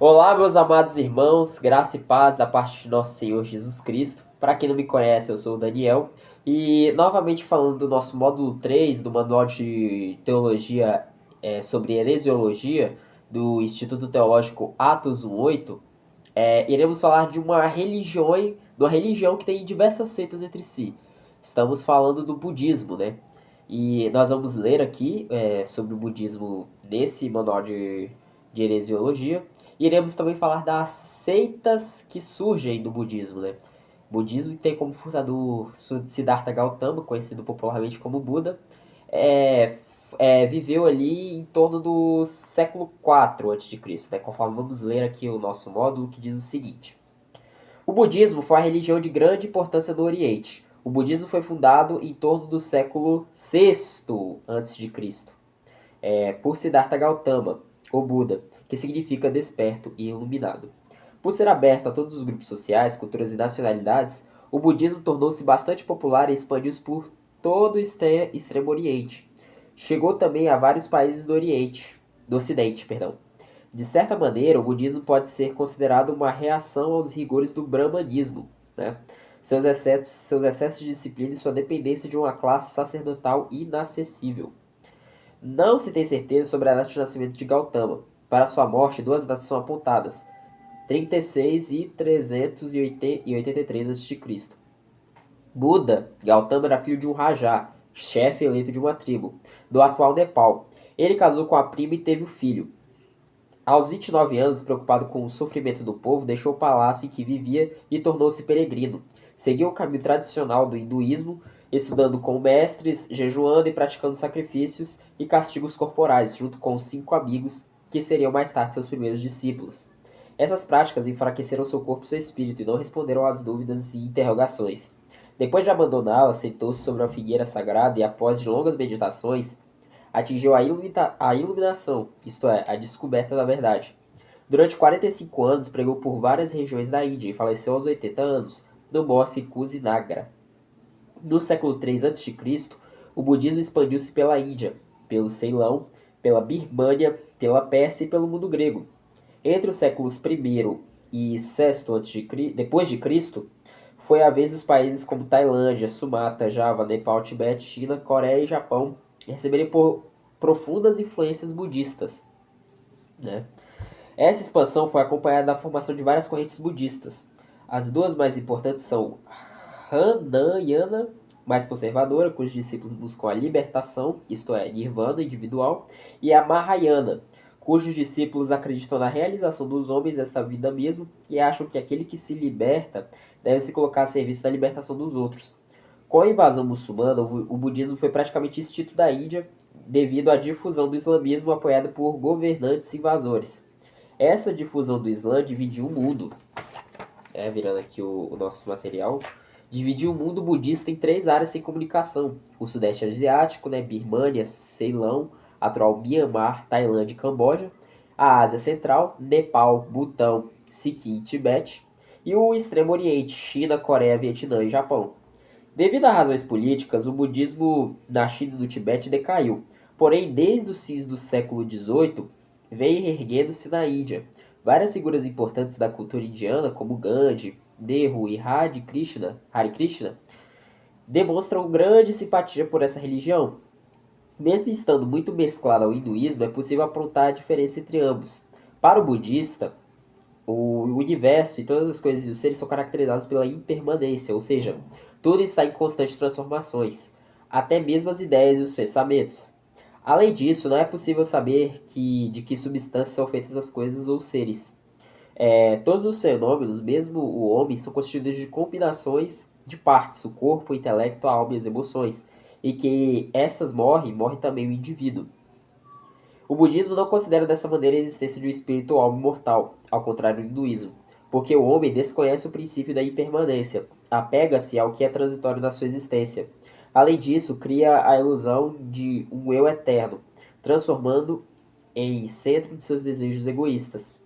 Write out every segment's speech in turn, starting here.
Olá, meus amados irmãos, graça e paz da parte de nosso Senhor Jesus Cristo. Para quem não me conhece, eu sou o Daniel e novamente falando do nosso módulo 3 do Manual de Teologia sobre Heresiologia do Instituto Teológico Atos 1:8, iremos falar de uma religião que tem diversas seitas entre si. Estamos falando do budismo, né? E nós vamos ler aqui sobre o budismo nesse manual de heresiologia. E iremos também falar das seitas que surgem do budismo, né? O budismo tem como fundador Siddhartha Gautama, conhecido popularmente como Buda. É, viveu ali em torno do século IV a.C., né? Conforme vamos ler aqui o nosso módulo, que diz o seguinte: o budismo foi a religião de grande importância no Oriente. O budismo foi fundado em torno do século VI a.C., por Siddhartha Gautama, o Buda, que significa desperto e iluminado. Por ser aberto a todos os grupos sociais, culturas e nacionalidades, o budismo tornou-se bastante popular e expandiu-se por todo o Extremo Oriente. Chegou também a vários países do Ocidente, perdão. De certa maneira, o budismo pode ser considerado uma reação aos rigores do brahmanismo, né? Seus excessos de disciplina e sua dependência de uma classe sacerdotal inacessível. Não se tem certeza sobre a data de nascimento de Gautama. Para sua morte, duas datas são apontadas: 36 e 383 a.C. Buda, Gautama era filho de um Rajá, chefe eleito de uma tribo, do atual Nepal. Ele casou com a prima e teve um filho. Aos 29 anos, preocupado com o sofrimento do povo, deixou o palácio em que vivia e tornou-se peregrino. Seguiu o caminho tradicional do hinduísmo, estudando com mestres, jejuando e praticando sacrifícios e castigos corporais, junto com os 5 amigos, que seriam mais tarde seus primeiros discípulos. Essas práticas enfraqueceram seu corpo e seu espírito e não responderam às dúvidas e interrogações. Depois de abandoná-la, sentou-se sobre uma figueira sagrada e, após de longas meditações, atingiu a iluminação, isto é, a descoberta da verdade. Durante 45 anos, pregou por várias regiões da Índia e faleceu aos 80 anos, no Bosque Kusinagra. No século III a.C., o budismo expandiu-se pela Índia, pelo Ceilão, pela Birmânia, pela Pérsia e pelo mundo grego. Entre os séculos I e VI depois de Cristo, foi a vez dos países como Tailândia, Sumatra, Java, Nepal, Tibete, China, Coreia e Japão receberem profundas influências budistas, né? Essa expansão foi acompanhada da formação de várias correntes budistas. As duas mais importantes são Hinayana, mais conservadora, cujos discípulos buscam a libertação, isto é, nirvana individual, e a Mahayana, cujos discípulos acreditam na realização dos homens nesta vida mesmo e acham que aquele que se liberta deve se colocar a serviço da libertação dos outros. Com a invasão muçulmana, o budismo foi praticamente extinto da Índia devido à difusão do islamismo apoiada por governantes invasores. Essa difusão do Islã dividiu o mundo, virando aqui o nosso material, dividiu o mundo budista em 3 áreas sem comunicação: o Sudeste Asiático, né, Birmânia, Ceilão, atual Myanmar, Tailândia e Camboja; a Ásia Central, Nepal, Butão, Sikkim e Tibete; e o Extremo Oriente, China, Coreia, Vietnã e Japão. Devido a razões políticas, o budismo na China e no Tibete decaiu. Porém, desde os fins do século XVIII, veio erguendo-se na Índia. Várias figuras importantes da cultura indiana, como Gandhi, Nehru e Hare Krishna, demonstram grande simpatia por essa religião. Mesmo estando muito mesclada ao hinduísmo, é possível apontar a diferença entre ambos. Para o budista, o universo e todas as coisas e os seres são caracterizados pela impermanência, ou seja, tudo está em constantes transformações, até mesmo as ideias e os pensamentos. Além disso, não é possível saber de que substâncias são feitas as coisas ou seres. Todos os fenômenos, mesmo o homem, são constituídos de combinações de partes: o corpo, o intelecto, a alma e as emoções, e que estas morre também o indivíduo. O budismo não considera dessa maneira a existência de um espírito ou alma imortal, ao contrário do hinduísmo, porque o homem desconhece o princípio da impermanência, apega-se ao que é transitório na sua existência. Além disso, cria a ilusão de um eu eterno, transformando em centro de seus desejos egoístas.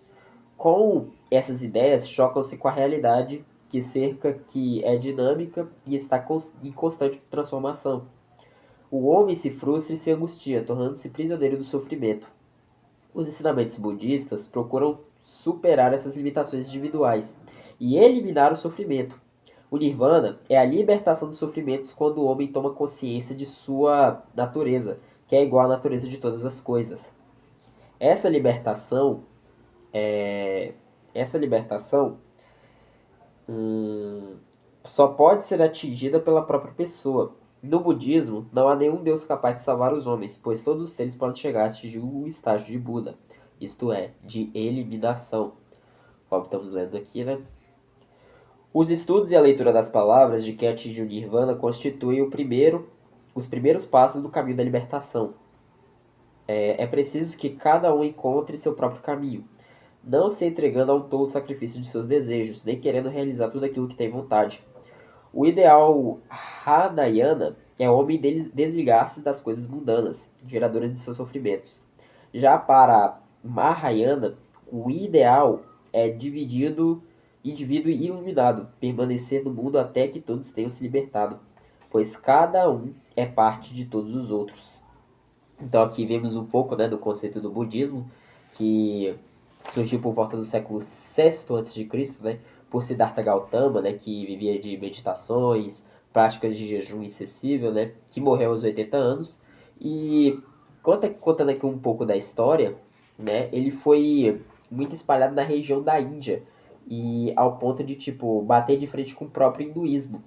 Com essas ideias, chocam-se com a realidade que é dinâmica e está em constante transformação. O homem se frustra e se angustia, tornando-se prisioneiro do sofrimento. Os ensinamentos budistas procuram superar essas limitações individuais e eliminar o sofrimento. O Nirvana é a libertação dos sofrimentos quando o homem toma consciência de sua natureza, que é igual à natureza de todas as coisas. Essa libertação essa libertação só pode ser atingida pela própria pessoa. No budismo, não há nenhum Deus capaz de salvar os homens, pois todos eles podem chegar a atingir o estágio de Buda, isto é, de eliminação. Como estamos lendo aqui, né? Os estudos e a leitura das palavras de quem atinge o Nirvana constituem os primeiros passos do caminho da libertação. É preciso que cada um encontre seu próprio caminho, não se entregando a um tolo sacrifício de seus desejos, nem querendo realizar tudo aquilo que tem vontade. O ideal Hanayana é o homem desligar-se das coisas mundanas, geradoras de seus sofrimentos. Já para Mahayana, o ideal é indivíduo iluminado, permanecer no mundo até que todos tenham se libertado, pois cada um é parte de todos os outros. Então aqui vemos um pouco, né, do conceito do budismo, que surgiu por volta do século VI a.C., né, por Siddhartha Gautama, né, que vivia de meditações, práticas de jejum excessivo, né, que morreu aos 80 anos. E contando aqui um pouco da história, né, ele foi muito espalhado na região da Índia, e ao ponto de, tipo, bater de frente com o próprio hinduísmo.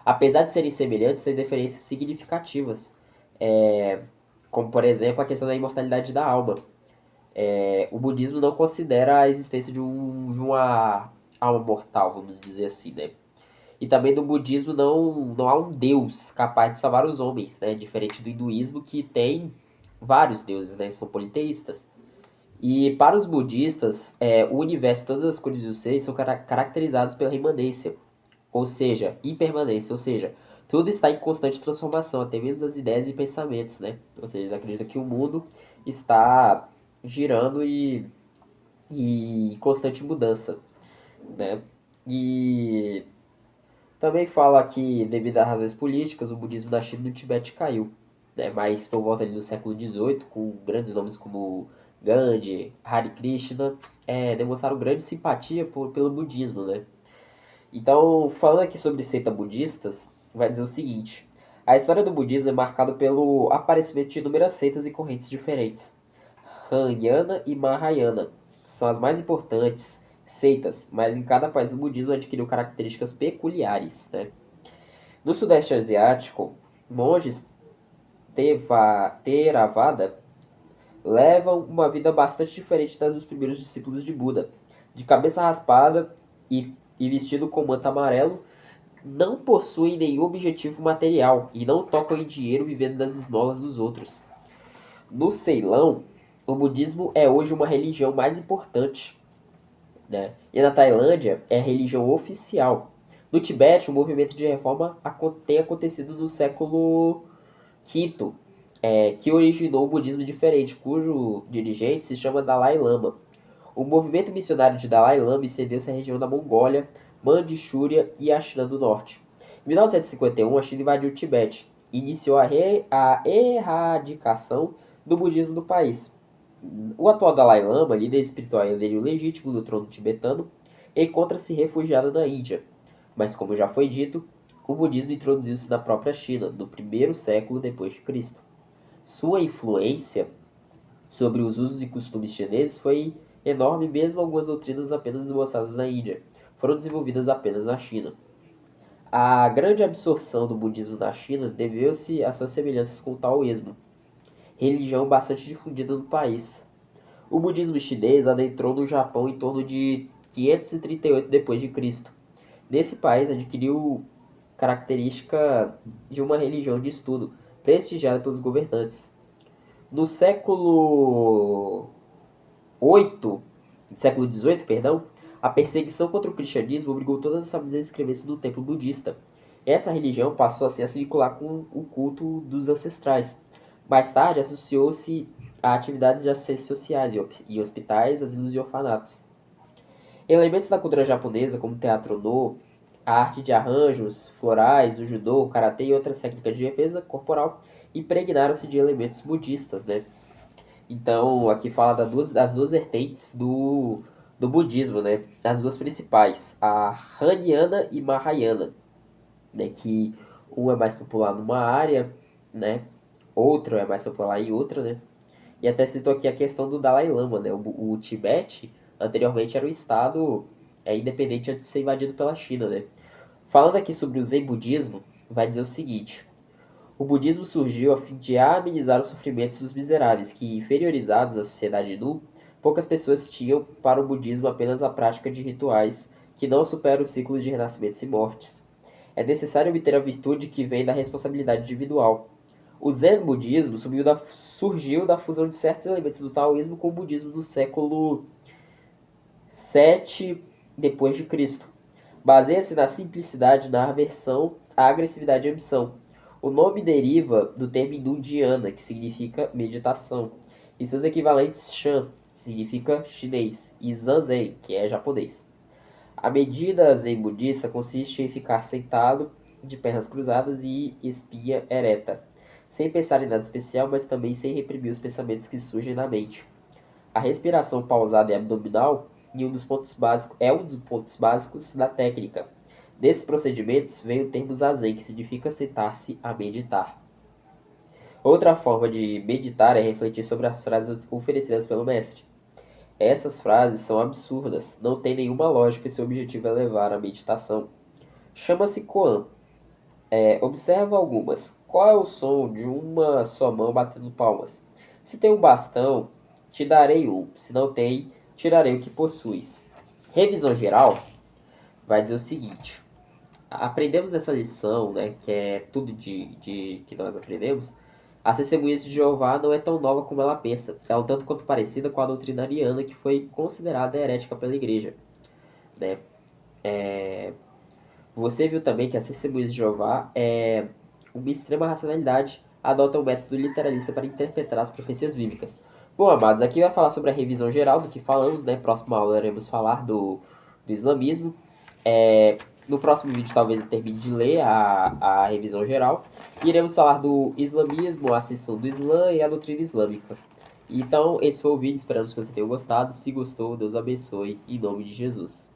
Apesar de serem semelhantes, têm diferenças significativas, como, por exemplo, a questão da imortalidade da alma. O budismo não considera a existência de uma alma mortal, vamos dizer assim, né? E também no budismo não há um deus capaz de salvar os homens, né? Diferente do hinduísmo, que tem vários deuses, né? São politeístas. E para os budistas, o universo, todas as cores e os seres são caracterizados pela imanência, ou seja, impermanência, ou seja, tudo está em constante transformação, até mesmo as ideias e pensamentos, né? Ou seja, eles acreditam que o mundo está girando e em constante mudança, né? E também fala que, devido a razões políticas, o budismo da China e do Tibete caiu, né? Mas por volta ali do século XVIII, com grandes nomes como Gandhi, Hare Krishna, demonstraram grande simpatia pelo budismo, né? Então, falando aqui sobre seita budistas, vai dizer o seguinte: a história do budismo é marcada pelo aparecimento de inúmeras seitas e correntes diferentes. Ramayana e Mahayana são as mais importantes seitas, mas em cada país do budismo adquiriu características peculiares, né? No Sudeste Asiático, monges Theravada levam uma vida bastante diferente das dos primeiros discípulos de Buda. De cabeça raspada e vestido com manto amarelo, não possuem nenhum objetivo material e não tocam em dinheiro vivendo das esmolas dos outros. No Ceilão, o budismo é hoje uma religião mais importante, né? E na Tailândia é a religião oficial. No Tibete, o movimento de reforma tem acontecido no século V, que originou o budismo diferente, cujo dirigente se chama Dalai Lama. O movimento missionário de Dalai Lama estendeu-se à região da Mongólia, Mandchúria e a China do Norte. Em 1951, a China invadiu o Tibete e iniciou a erradicação do budismo do país. O atual Dalai Lama, líder espiritual e herdeiro legítimo do trono tibetano, encontra-se refugiado na Índia. Mas, como já foi dito, o budismo introduziu-se na própria China, no primeiro século depois de Cristo. Sua influência sobre os usos e costumes chineses foi enorme, mesmo algumas doutrinas apenas esboçadas na Índia foram desenvolvidas apenas na China. A grande absorção do budismo na China deveu-se às suas semelhanças com o taoísmo, religião bastante difundida no país. O budismo chinês adentrou no Japão em torno de 538 d.C. Nesse país adquiriu característica de uma religião de estudo, prestigiada pelos governantes. No século XVIII, perdão, a perseguição contra o cristianismo obrigou todas as famílias a inscrever-se no templo budista. Essa religião passou assim a se vincular com o culto dos ancestrais. Mais tarde, associou-se a atividades de assistência sociais e hospitais, asilos e orfanatos. Elementos da cultura japonesa, como o teatro no, a arte de arranjos florais, o judô, o karatê e outras técnicas de defesa corporal, impregnaram-se de elementos budistas, né? Então, aqui fala das duas vertentes do budismo, né? As duas principais, a Rahnayana e Mahayana, né? Que um é mais popular numa área, né? Outro é mais popular em outra, né? E até citou aqui a questão do Dalai Lama, né? O Tibete, anteriormente, era um estado independente antes de ser invadido pela China, né? Falando aqui sobre o Zen Budismo, vai dizer o seguinte: o budismo surgiu a fim de amenizar os sofrimentos dos miseráveis, que, inferiorizados à sociedade nu, poucas pessoas tinham para o budismo apenas a prática de rituais, que não superam os ciclos de renascimentos e mortes. É necessário obter a virtude que vem da responsabilidade individual. O Zen budismo surgiu da fusão de certos elementos do taoísmo com o budismo do século VII depois de Cristo. Baseia-se na simplicidade, na aversão à agressividade e ambição. O nome deriva do termo hindu dhyana, que significa meditação, e seus equivalentes shan, que significa chinês, e zazen, que é japonês. A medida zen budista consiste em ficar sentado, de pernas cruzadas e espinha ereta, sem pensar em nada especial, mas também sem reprimir os pensamentos que surgem na mente. A respiração pausada e abdominal é um dos pontos básicos da técnica. Desses procedimentos vem o termo zazen, que significa sentar-se a meditar. Outra forma de meditar é refletir sobre as frases oferecidas pelo mestre. Essas frases são absurdas, não têm nenhuma lógica e seu objetivo é levar à meditação. Chama-se koan. Observa algumas. Qual é o som de uma só mão batendo palmas? Se tem um bastão, te darei um. Se não tem, tirarei o que possuis. Revisão geral vai dizer o seguinte: aprendemos nessa lição, né, que é tudo que nós aprendemos. A testemunha de Jeová não é tão nova como ela pensa. É um tanto quanto parecida com a doutrina ariana, que foi considerada herética pela igreja, né? Você viu também que as testemunhas de Jeová uma extrema racionalidade adotam um método literalista para interpretar as profecias bíblicas. Bom, amados, aqui vai falar sobre a revisão geral do que falamos, né? Próxima aula iremos falar do islamismo. No próximo vídeo talvez eu termine de ler a revisão geral. E iremos falar do islamismo, a ascensão do Islã e a doutrina islâmica. Então, esse foi o vídeo, esperamos que você tenha gostado. Se gostou, Deus abençoe, em nome de Jesus.